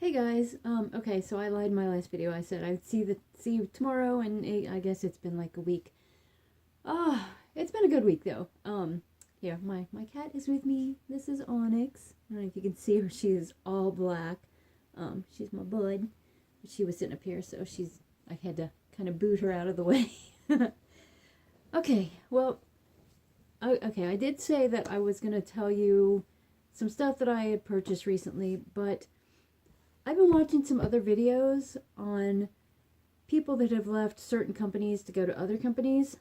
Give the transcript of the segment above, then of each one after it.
Hey guys, okay, so I lied in my last video. I said I'd see you tomorrow, and I guess it's been like a week. It's been a good week though. Here, my cat is with me. This is Onyx. I don't know if you can see her. She is all black. She's my bud. She was sitting up here, so I had to kind of boot her out of the way. Okay, well, okay, I did say that I was gonna tell you some stuff that I had purchased recently, but I've been watching some other videos on people that have left certain companies to go to other companies,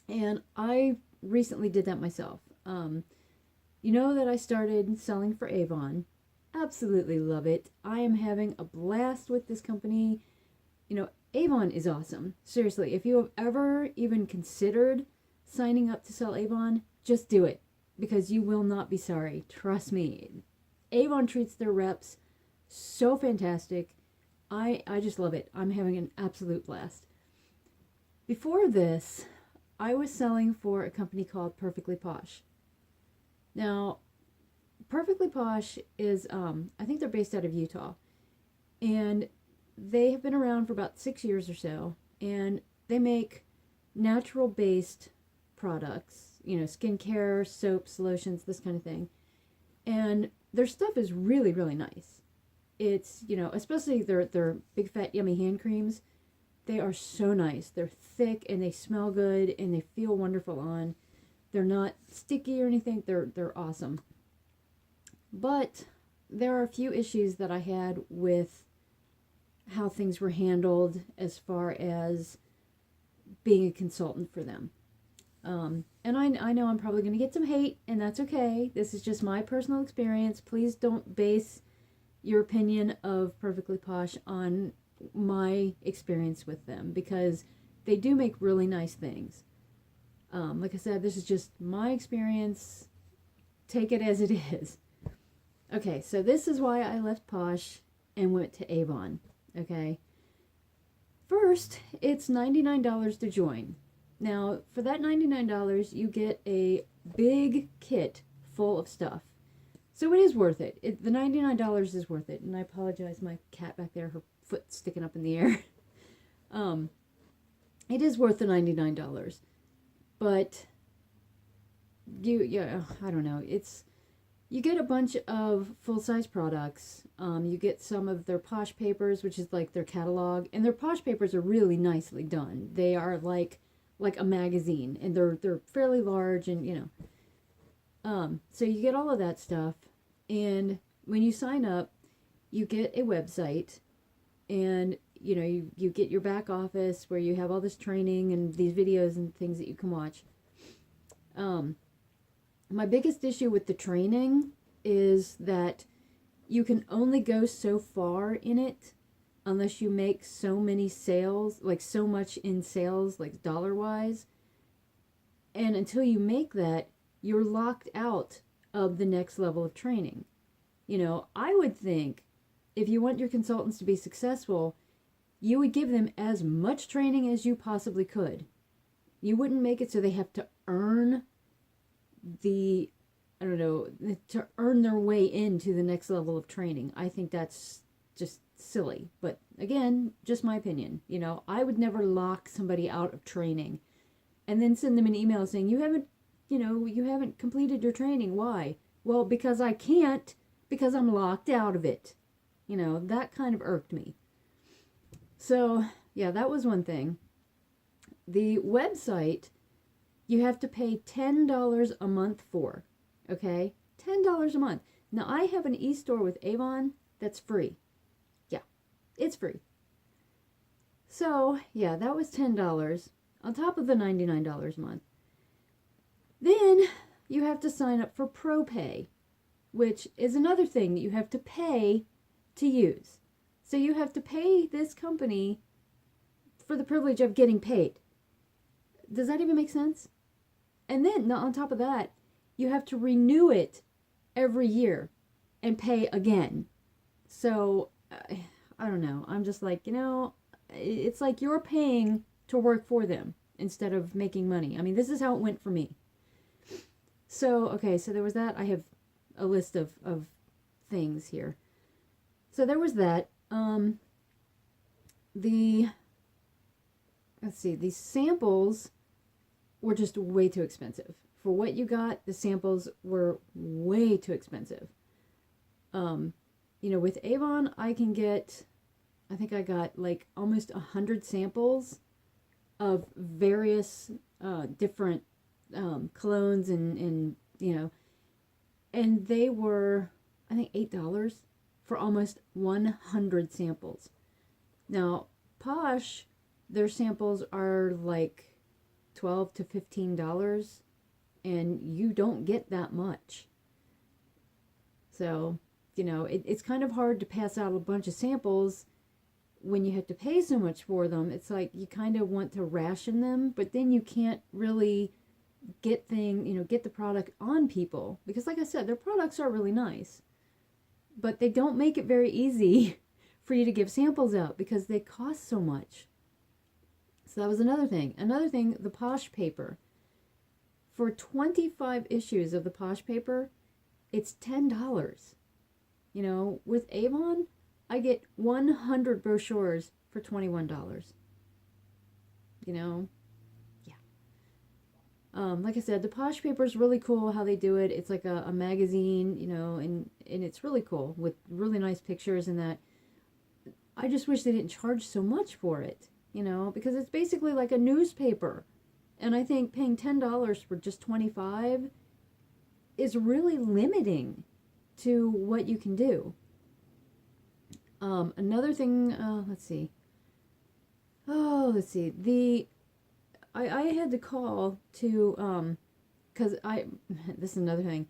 and I recently did that myself. You know that I started selling for Avon. Absolutely love it. I am having a blast with this company. You know, Avon is awesome. Seriously, if you have ever even considered signing up to sell Avon, just do it because you will not be sorry. Trust me. Avon treats their reps so fantastic. I just love it. I'm having an absolute blast. Before this, I was selling for a company called Perfectly Posh. Now, Perfectly Posh is, I think they're based out of Utah. And they have been around for about 6 years or so. And they make natural based products, you know, skincare, soaps, lotions, this kind of thing. And their stuff is really, really nice. It's, you know, especially their big fat yummy hand creams. They are so nice. They're thick and they smell good and they feel wonderful on. They're not sticky or anything. They're awesome. But there are a few issues that I had with how things were handled as far as being a consultant for them. And I know I'm probably going to get some hate, and that's okay. This is just my personal experience. Please don't base your opinion of Perfectly Posh on my experience with them, because they do make really nice things. Like I said, this is just my experience. Take it as it is. Okay, so this is why I left Posh and went to Avon. Okay. First, it's $99 to join. Now, for that $99, you get a big kit full of stuff. So it is worth it. The $99 is worth it. And I apologize, my cat back there, her foot sticking up in the air. It is worth the $99. But I don't know. You get a bunch of full-size products. You get some of their Posh papers, which is like their catalog, and their Posh papers are really nicely done. They are like a magazine, and they're fairly large, and you know. So you get all of that stuff, and when you sign up, you get a website, and you know you get your back office where you have all this training and these videos and things that you can watch. My biggest issue with the training is that you can only go so far in it unless you make so many sales, like so much in sales, like dollar-wise. And until you make that, you're locked out of the next level of training. You know, I would think if you want your consultants to be successful, you would give them as much training as you possibly could. You wouldn't make it so they have to earn to earn their way into the next level of training. I think that's just silly. But again, just my opinion. You know, I would never lock somebody out of training and then send them an email saying, you haven't completed your training. Why? Well, because I can't, because I'm locked out of it. You know, that kind of irked me. So, yeah, that was one thing. The website, you have to pay $10 a month for. Okay? $10 a month. Now, I have an e-store with Avon that's free. Yeah, it's free. So, yeah, that was $10 on top of the $99 a month. Then you have to sign up for ProPay, which is another thing that you have to pay to use. So you have to pay this company for the privilege of getting paid. Does that even make sense? And then on top of that, you have to renew it every year and pay again. So I don't know. I'm just like, you know, it's like you're paying to work for them instead of making money. I mean, this is how it went for me. So, okay, so there was that. I have a list of things here. So there was that. The let's see, these samples were just way too expensive. For what you got, the samples were way too expensive. With Avon, I think I got like almost 100 samples of various different colognes and they were, I think, $8 for almost 100 samples. Now, Posh, their samples are like $12 to $15, and you don't get that much. So, it's kind of hard to pass out a bunch of samples when you have to pay so much for them. It's like you kind of want to ration them, but then you can't really get the product on people, because like I said, their products are really nice, but they don't make it very easy for you to give samples out because they cost so much. So that was another thing. The Posh paper. For 25 issues of the Posh paper, it's $10. With Avon, I get 100 brochures for $21. Yeah. Like I said, the Posh paper is really cool how they do it. It's like a magazine, and it's really cool with really nice pictures and that. I just wish they didn't charge so much for it, because it's basically like a newspaper. And I think paying $10 for just 25 is really limiting to what you can do. Another thing, let's see. I had to call to, because this is another thing.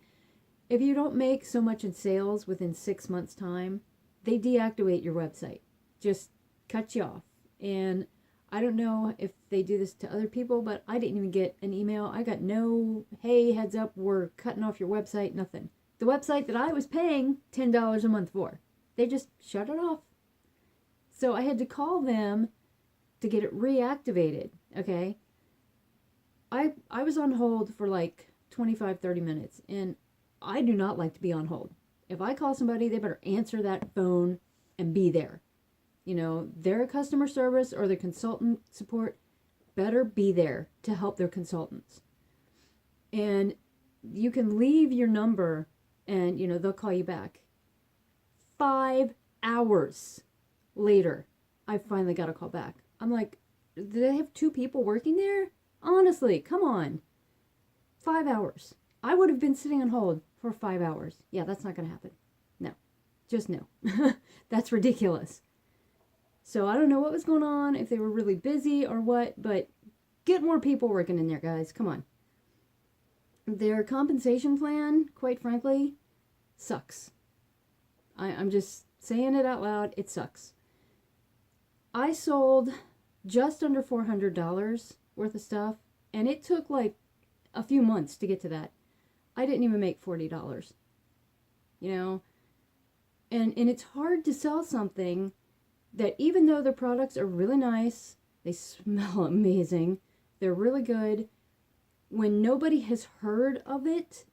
If you don't make so much in sales within 6 months' time, they deactivate your website. Just cut you off. And I don't know if they do this to other people, but I didn't even get an email. I got no, hey, heads up, we're cutting off your website, nothing. The website that I was paying $10 a month for, they just shut it off. So I had to call them to get it reactivated, okay? I was on hold for like 25, 30 minutes, and I do not like to be on hold. If I call somebody, they better answer that phone and be there. Their customer service or their consultant support better be there to help their consultants. And you can leave your number and, they'll call you back. 5 hours later, I finally got a call back. I'm like, do they have 2 people working there? Honestly, come on. 5 hours. I would have been sitting on hold for 5 hours. Yeah, that's not going to happen. No. Just no. That's ridiculous. So I don't know what was going on, if they were really busy or what, but get more people working in there, guys. Come on. Their compensation plan, quite frankly, sucks. I'm just saying it out loud. It sucks. I sold just under $400 worth of stuff, and it took like a few months to get to that. I didn't even make $40. And it's hard to sell something that, even though their products are really nice, they smell amazing, they're really good, when nobody has heard of it,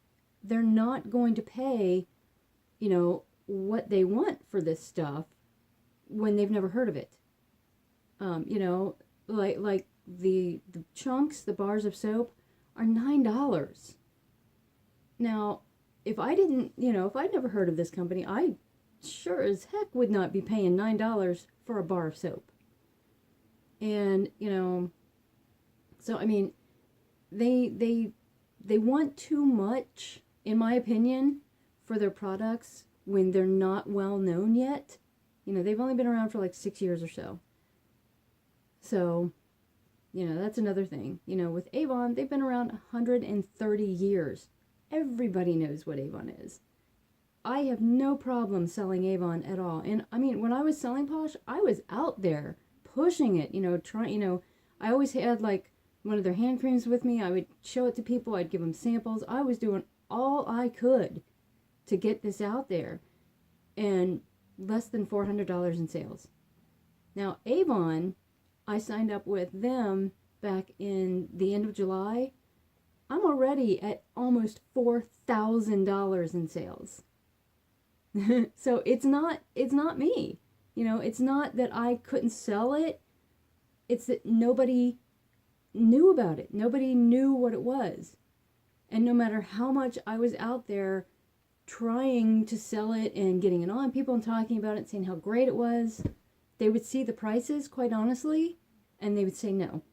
they're not going to pay, what they want for this stuff when they've never heard of it. Like the chunks, the bars of soap are $9. Now, if I'd never heard of this company, I sure as heck would not be paying $9 for a bar of soap. And, so I mean, they want too much, in my opinion, for their products when they're not well known yet. They've only been around for like 6 years or so. So, that's another thing. With Avon, they've been around 130 years. Everybody knows what Avon is. I have no problem selling Avon at all. And I mean, when I was selling Posh, I was out there pushing it, I always had like one of their hand creams with me. I would show it to people. I'd give them samples. I was doing all I could to get this out there, and less than $400 in sales. Now, Avon, I signed up with them back in the end of July. I'm already at almost $4,000 in sales. So it's not me. You know, it's not that I couldn't sell it. It's that nobody knew about it. Nobody knew what it was. And no matter how much I was out there trying to sell it and getting it on people and talking about it, saying how great it was, they would see the prices, quite honestly, and they would say no.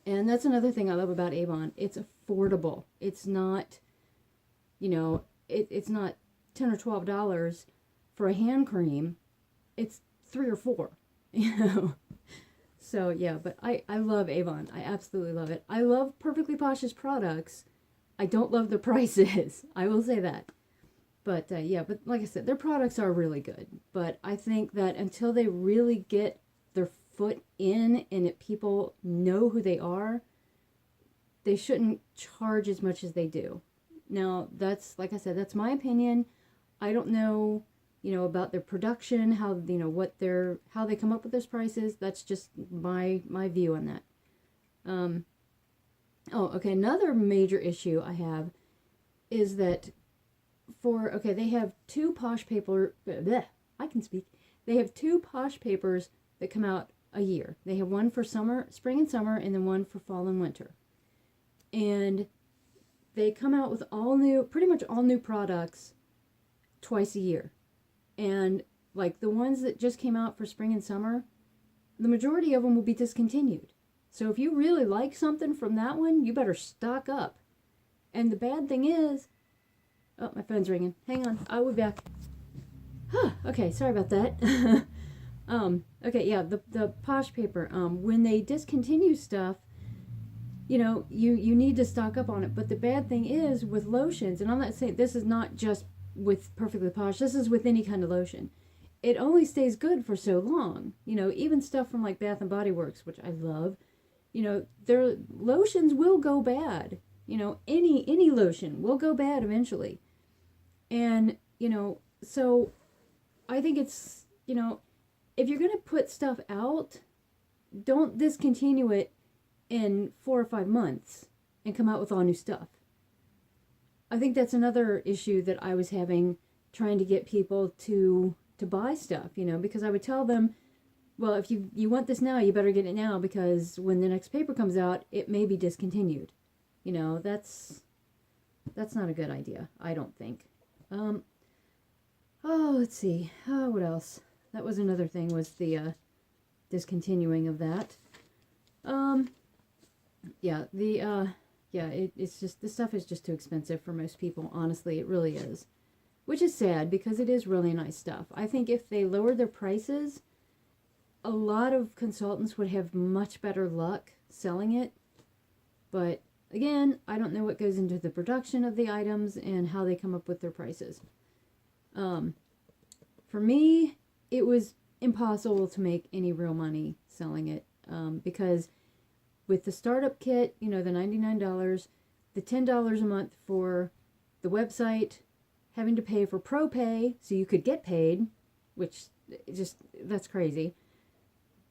And that's another thing I love about Avon. It's affordable. It's not, you know, it's not $10 or $12 for a hand cream. It's 3 or 4, you know. So yeah, but I love Avon. I absolutely love it. I love Perfectly Posh's products. I don't love the prices. I will say that. But yeah, but like I said, their products are really good. But I think that until they really get their foot in and that people know who they are, they shouldn't charge as much as they do. Now, that's, like I said, that's my opinion. I don't know, you know, about their production, how, you know, how they come up with those prices. That's just my view on that. Oh, okay, another major issue I have is that they have two Posh paper, bleh, I can speak. They have two Posh papers that come out a year. They have one for summer, spring and summer, and then one for fall and winter. And they come out with pretty much all new products twice a year. And like the ones that just came out for spring and summer, the majority of them will be discontinued. So if you really like something from that one, you better stock up. And the bad thing is, oh, my phone's ringing. Hang on, I'll be back. Okay, sorry about that. Okay, yeah, the Posh paper. When they discontinue stuff, you know, you need to stock up on it. But the bad thing is with lotions, and I'm not saying this is not just with Perfectly Posh. This is with any kind of lotion. It only stays good for so long. You know, even stuff from like Bath and Body Works, which I love. You know, their lotions will go bad. You know, any lotion will go bad eventually. And, you know, so I think it's, you know, if you're going to put stuff out, don't discontinue it in 4 or 5 months and come out with all new stuff. I think that's another issue that I was having trying to get people to buy stuff, you know, because I would tell them, well, if you want this now, you better get it now because when the next paper comes out, it may be discontinued. You know, that's not a good idea, I don't think. Oh, let's see. Oh, what else? That was another thing, was the discontinuing of that. Yeah, it's just, this stuff is just too expensive for most people. Honestly, it really is. Which is sad because it is really nice stuff. I think if they lowered their prices, a lot of consultants would have much better luck selling it. But again, I don't know what goes into the production of the items and how they come up with their prices. For me, it was impossible to make any real money selling it because with the startup kit, you know, the $99, the $10 a month for the website, having to pay for ProPay so you could get paid, which just, that's crazy.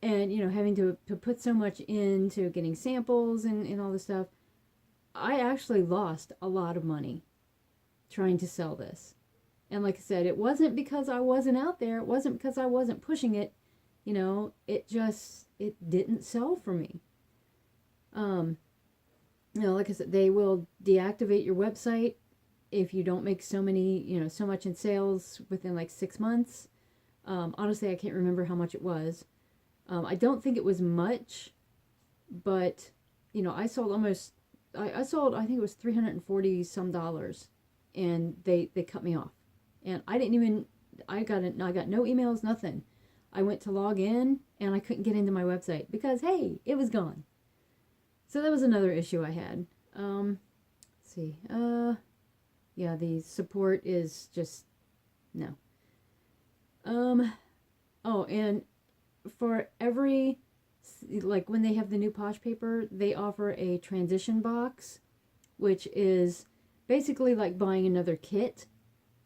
And, you know, having to put so much into getting samples and all this stuff. I actually lost a lot of money trying to sell this. And like I said, it wasn't because I wasn't out there. It wasn't because I wasn't pushing it. You know, it didn't sell for me. You know, like I said, they will deactivate your website if you don't make so much in sales within like 6 months. Honestly, I can't remember how much it was. I don't think it was much, but, you know, I sold, I think it was $340 some, and they cut me off. And I got no emails, nothing. I went to log in, and I couldn't get into my website because, hey, it was gone. So that was another issue I had. Let's see. Yeah, the support is just, no. Oh, and for every, like when they have the new Posh paper, they offer a transition box, which is basically like buying another kit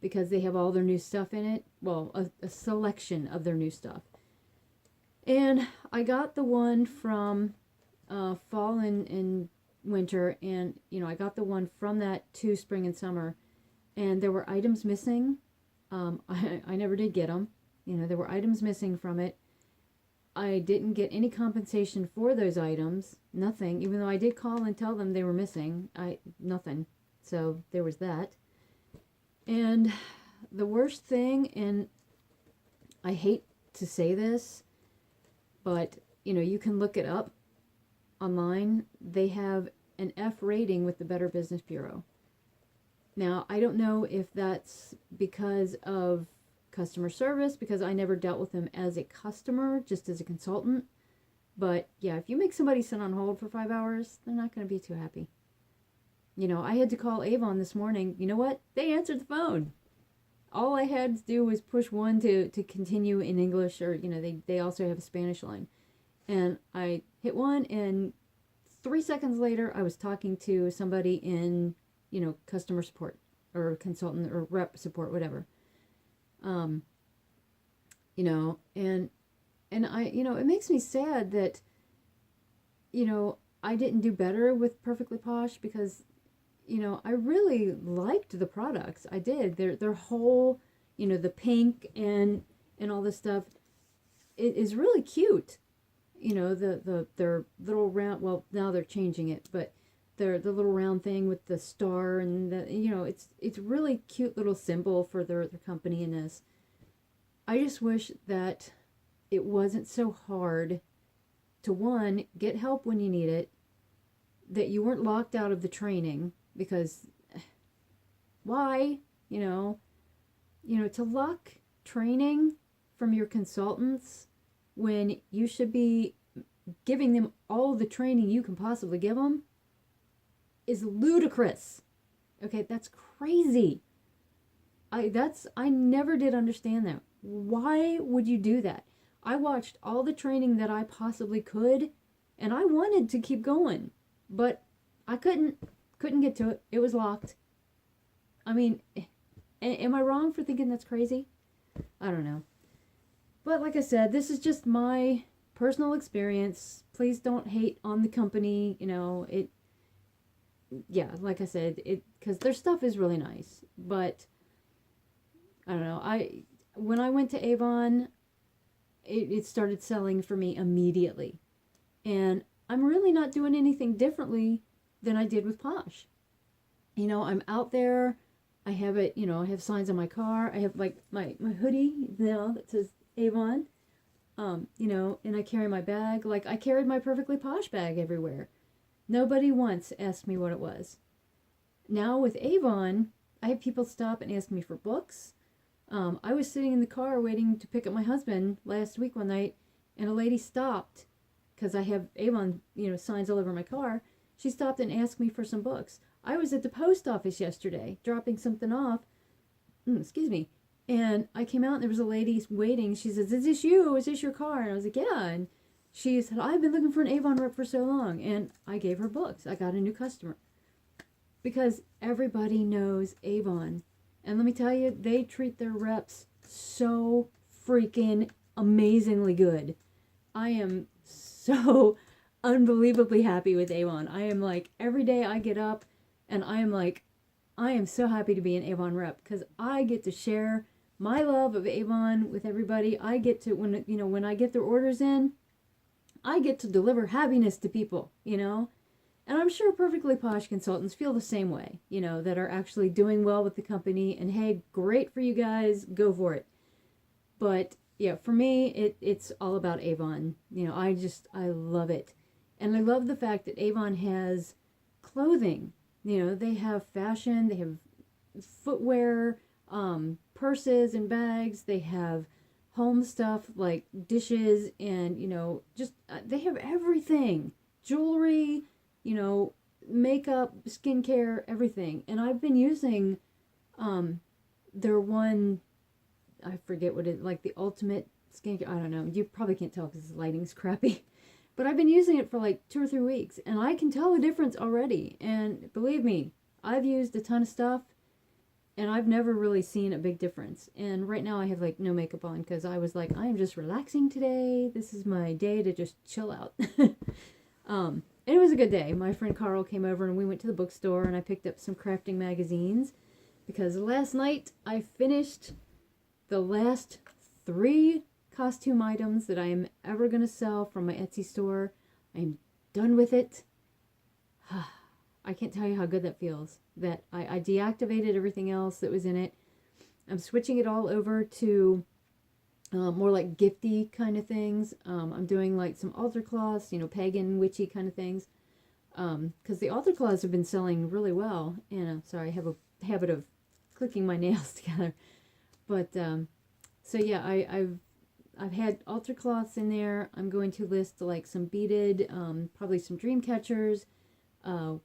because they have all their new stuff in it. Well, a selection of their new stuff. And I got the one from fall and winter, and, you know, I got the one from that to spring and summer, and there were items missing, I never did get them. You know, there were items missing from it. I didn't get any compensation for those items. Nothing. Even though I did call and tell them they were missing. Nothing. So there was that. And the worst thing, and I hate to say this, but you know, you can look it up online. They have an F rating with the Better Business Bureau. Now, I don't know if that's because of customer service, because I never dealt with them as a customer, just as a consultant. But yeah, if you make somebody sit on hold for 5 hours, they're not going to be too happy. You know, I had to call Avon this morning. You know what? They answered the phone. All I had to do was push one to continue in English, or, you know, they also have a Spanish line. And I hit one, and 3 seconds later, I was talking to somebody in, you know, customer support or consultant or rep support, whatever. You know, and I, you know, it makes me sad that, you know, I didn't do better with Perfectly Posh, because, you know, I really liked the products. I did. Their whole, you know, the pink and all this stuff, it is really cute. You know, their little round, well, now they're changing it, but the little round thing with the star, and the, you know, it's really cute little symbol for their company in this. I just wish that it wasn't so hard to, one, get help when you need it, that you weren't locked out of the training, because why, you know, to lock training from your consultants when you should be giving them all the training you can possibly give them is ludicrous. Okay, that's crazy. I never did understand that. Why would you do that? I watched all the training that I possibly could, and I wanted to keep going, but I couldn't get to it. It was locked. I mean, am I wrong for thinking that's crazy? I don't know. But like I said, this is just my personal experience. Please don't hate on the company. You know, yeah, like I said, because their stuff is really nice. But I don't know. When I went to Avon, it started selling for me immediately. And I'm really not doing anything differently than I did with Posh. You know, I'm out there. I have it, you know, I have signs on my car. I have like my hoodie, you know, that says Avon. You know, and I carry my bag. Like, I carried my Perfectly Posh bag everywhere. Nobody once asked me what it was. Now with Avon, I have people stop and ask me for books. I was sitting in the car waiting to pick up my husband last week one night, and a lady stopped, because I have Avon, you know, signs all over my car. She stopped and asked me for some books. I was at the post office yesterday, dropping something off. Excuse me. And I came out, and there was a lady waiting. She says, "Is this you? Is this your car?" And I was like, "Yeah." And she said, "I've been looking for an Avon rep for so long." And I gave her books. I got a new customer. Because everybody knows Avon. And let me tell you, they treat their reps so freaking amazingly good. I am so unbelievably happy with Avon. I am like, every day I get up and I am like, I am so happy to be an Avon rep, because I get to share my love of Avon with everybody. I get to, when I get their orders in, I get to deliver happiness to people, you know. And I'm sure Perfectly Posh consultants feel the same way, you know, that are actually doing well with the company. And hey, great for you guys, go for it. But yeah, for me, it's all about Avon. You know, I love it. And I love the fact that Avon has clothing. You know, they have fashion, they have footwear, purses and bags. They have home stuff like dishes and, you know, just, they have everything. Jewelry, you know, makeup, skincare, everything. And I've been using their one, I forget what it, like the ultimate skincare, I don't know. You probably can't tell because the lighting's crappy. But I've been using it for like 2 or 3 weeks, and I can tell the difference already. And believe me, I've used a ton of stuff, and I've never really seen a big difference. And right now I have like no makeup on, because I was like, I am just relaxing today. This is my day to just chill out. And it was a good day. My friend Carl came over, and we went to the bookstore, and I picked up some crafting magazines, because last night I finished the last 3 costume items that I am ever going to sell from my Etsy store. I'm done with it. I can't tell you how good that feels. That I deactivated everything else that was in it. I'm switching it all over to more like gifty kind of things. I'm doing like some altar cloths, you know, pagan, witchy kind of things. Because the altar cloths have been selling really well. And sorry, I have a habit of clicking my nails together. But so yeah, I've had altar cloths in there. I'm going to list like some beaded, probably some dream catchers, sun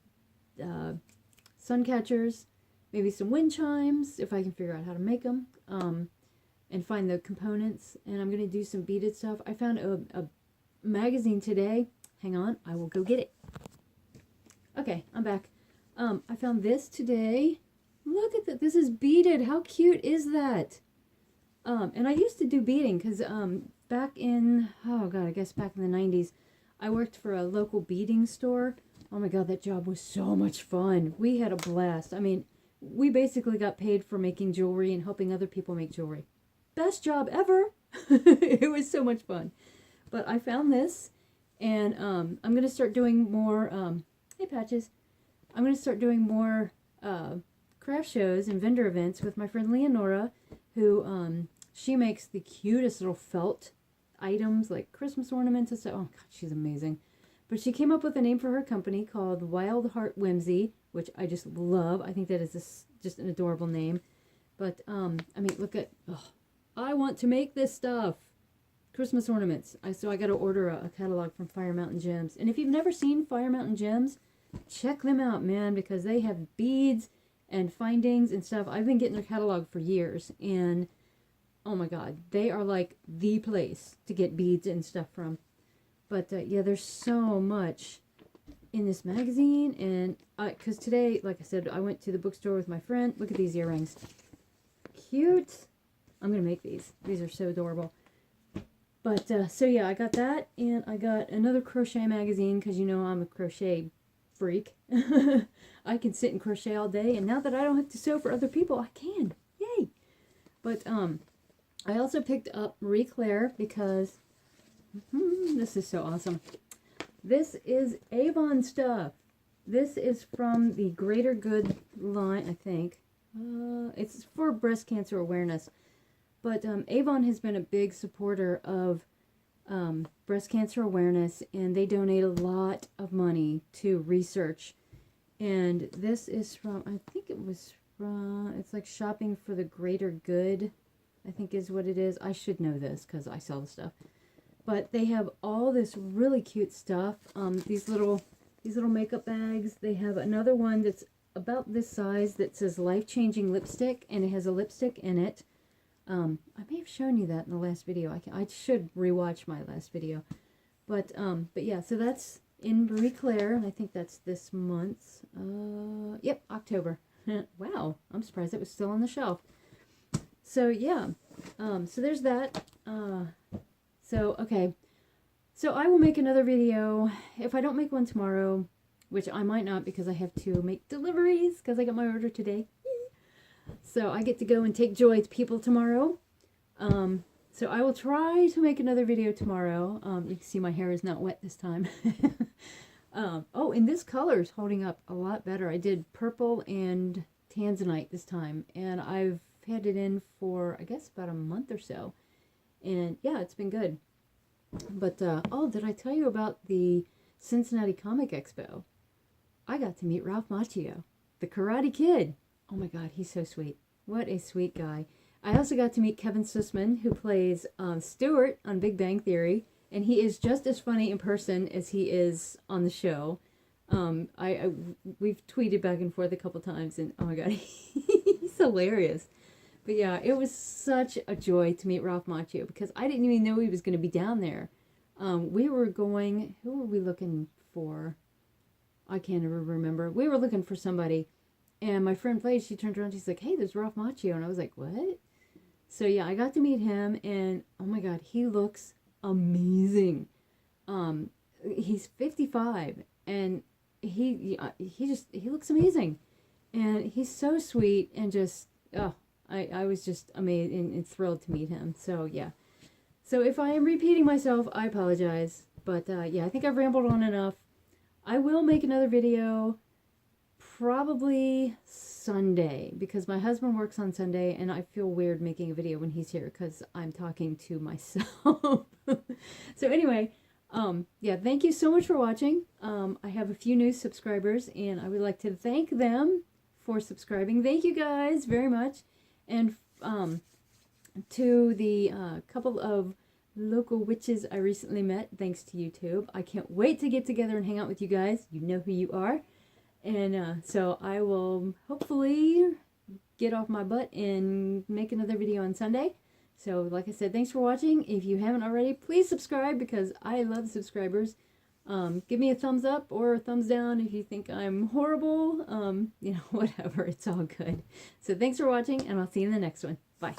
catchers, maybe some wind chimes if I can figure out how to make them, and find the components. And I'm going to do some beaded stuff. I found a magazine today. Hang on, I will go get it. Okay, I'm back. I found this today. Look at that. This is beaded. How cute is that? And I used to do beading because back in, oh God, I guess back in the 90s, I worked for a local beading store. Oh my God, that job was so much fun. We had a blast. I mean, we basically got paid for making jewelry and helping other people make jewelry. Best job ever. It was so much fun. But I found this, and I'm going to start doing more, hey Patches, I'm going to start doing more craft shows and vendor events with my friend Leonora, who she makes the cutest little felt items like Christmas ornaments and stuff. Oh God, she's amazing. But she came up with a name for her company called Wild Heart Whimsy, which I just love. I think that is just an adorable name. But I mean, look at, I want to make this stuff. Christmas ornaments. So I got to order a catalog from Fire Mountain Gems. And if you've never seen Fire Mountain Gems, check them out, man, because they have beads and findings and stuff. I've been getting their catalog for years, and oh my God, they are like the place to get beads and stuff from. But yeah, there's so much in this magazine, and because today, like I said, I went to the bookstore with my friend. Look at these earrings. Cute. I'm going to make these. These are so adorable. But so yeah, I got that, and I got another crochet magazine because you know I'm a crochet freak. I can sit and crochet all day, and now that I don't have to sew for other people, I can. Yay! But I also picked up Marie Claire because this is so awesome. This is Avon stuff. This is from the Greater Good line, I think. It's for breast cancer awareness. But Avon has been a big supporter of breast cancer awareness, and they donate a lot of money to research. And this is from, I think it was from, it's like Shopping for the Greater Good, I think is what it is. I should know this because I sell the stuff. But they have all this really cute stuff. These little makeup bags. They have another one that's about this size that says life-changing lipstick, and it has a lipstick in it. I may have shown you that in the last video. I should rewatch my last video. But yeah, so that's in Marie Claire, and I think that's this month's. Yep, October. Wow, I'm surprised it was still on the shelf. So yeah, so there's that. So, okay. So I will make another video. If I don't make one tomorrow, which I might not because I have to make deliveries because I got my order today. So I get to go and take joy to people tomorrow. So I will try to make another video tomorrow. You can see my hair is not wet this time. Oh, and this color is holding up a lot better. I did purple and tanzanite this time. And I've had it in for, I guess, about a month or so. And yeah, it's been good. But, oh, did I tell you about the Cincinnati Comic Expo? I got to meet Ralph Macchio, the Karate Kid. Oh my God, he's so sweet. What a sweet guy. I also got to meet Kevin Sussman, who plays Stuart on Big Bang Theory. And he is just as funny in person as he is on the show. We've tweeted back and forth a couple times, and oh my God, he's hilarious. But yeah, it was such a joy to meet Ralph Macchio because I didn't even know he was going to be down there. We were going, who were we looking for? I can't even remember. We were looking for somebody. And my friend played, she turned around, she's like, hey, there's Ralph Macchio. And I was like, what? So yeah, I got to meet him, and oh my God, he looks amazing. He's 55, and he looks amazing. And he's so sweet, and just, oh, I was just amazed and thrilled to meet him. So yeah. So if I am repeating myself, I apologize. But yeah, I think I've rambled on enough. I will make another video probably Sunday because my husband works on Sunday and I feel weird making a video when he's here because I'm talking to myself. So anyway, yeah, thank you so much for watching. I have a few new subscribers and I would like to thank them for subscribing. Thank you guys very much. And to the couple of local witches I recently met thanks to YouTube. I can't wait to get together and hang out with you guys. You know who you are. And so I will hopefully get off my butt and make another video on Sunday. So like I said, thanks for watching. If you haven't already, please subscribe because I love subscribers. Give me a thumbs up or a thumbs down if you think I'm horrible. You know, whatever. It's all good. So thanks for watching and I'll see you in the next one. Bye.